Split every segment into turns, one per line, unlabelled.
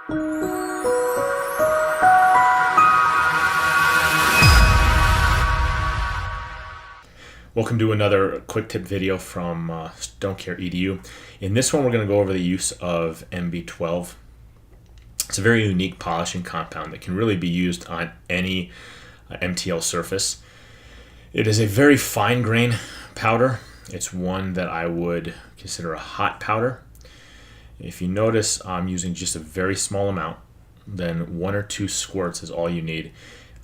Welcome to another quick tip video from StoneCare EDU. In this one, we're going to go over the use of MB-12. It's a very unique polishing compound that can really be used on any MTL surface. It is a very fine grain powder. It's one that I would consider a hot powder. If you notice, I'm using just a very small amount, then 1 or 2 squirts is all you need.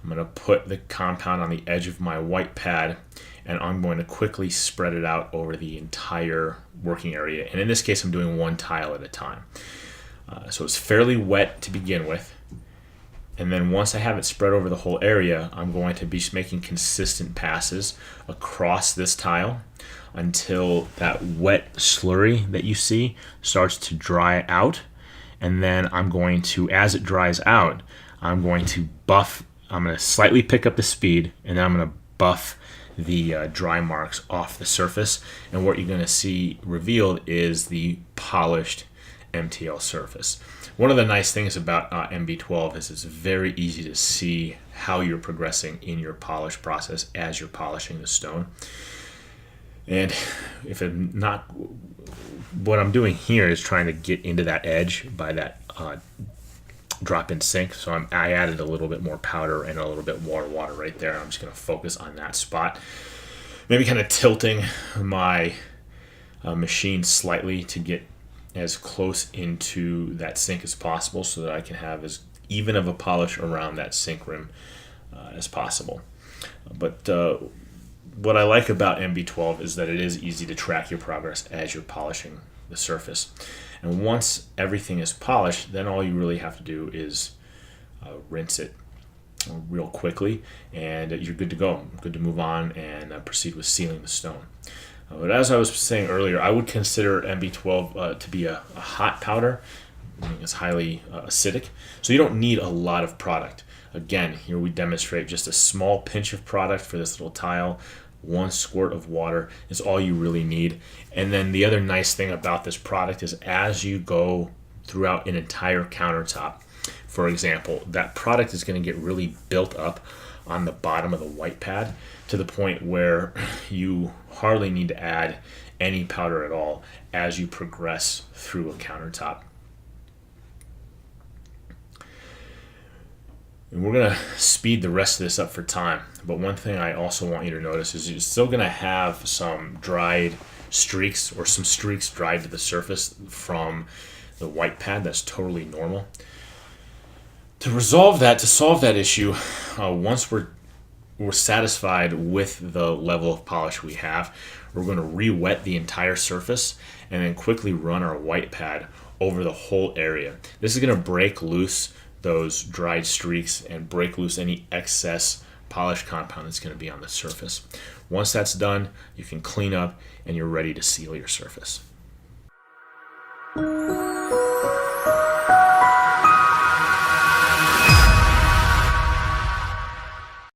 I'm going to put the compound on the edge of my white pad, and I'm going to quickly spread it out over the entire working area. And in this case, I'm doing one tile at a time. So it's fairly wet to begin with. And then once I have it spread over the whole area, I'm going to be making consistent passes across this tile until that wet slurry that you see starts to dry out. And then I'm going to, as it dries out, I'm going to slightly pick up the speed, and then I'm going to buff the dry marks off the surface. And what you're going to see revealed is the polished MTL surface. One of the nice things about MB-12 is it's very easy to see how you're progressing in your polish process as you're polishing the stone. And if I'm not, what I'm doing here is trying to get into that edge by that drop-in sink. So I added a little bit more powder and a little bit more water right there. I'm just going to focus on that spot. Maybe kind of tilting my machine slightly to get as close into that sink as possible so that I can have as even of a polish around that sink rim as possible. But what I like about MB-12 is that it is easy to track your progress as you're polishing the surface. And once everything is polished, then all you really have to do is rinse it real quickly, and you're good to go. Good to move on and proceed with sealing the stone. But as I was saying earlier, I would consider MB-12 to be a hot powder. It's highly acidic, so you don't need a lot of product. Again, here we demonstrate just a small pinch of product for this little tile. 1 squirt of water is all you really need. And then the other nice thing about this product is as you go throughout an entire countertop, for example, that product is going to get really built up on the bottom of the white pad to the point where you hardly need to add any powder at all as you progress through a countertop. And we're going to speed the rest of this up for time. But one thing I also want you to notice is you're still going to have some dried streaks or some streaks dried to the surface from the white pad. That's totally normal. To solve that issue, once we're satisfied with the level of polish we have, we're going to re-wet the entire surface and then quickly run our white pad over the whole area. This is going to break loose those dried streaks and break loose any excess polish compound that's going to be on the surface. Once that's done, you can clean up and you're ready to seal your surface.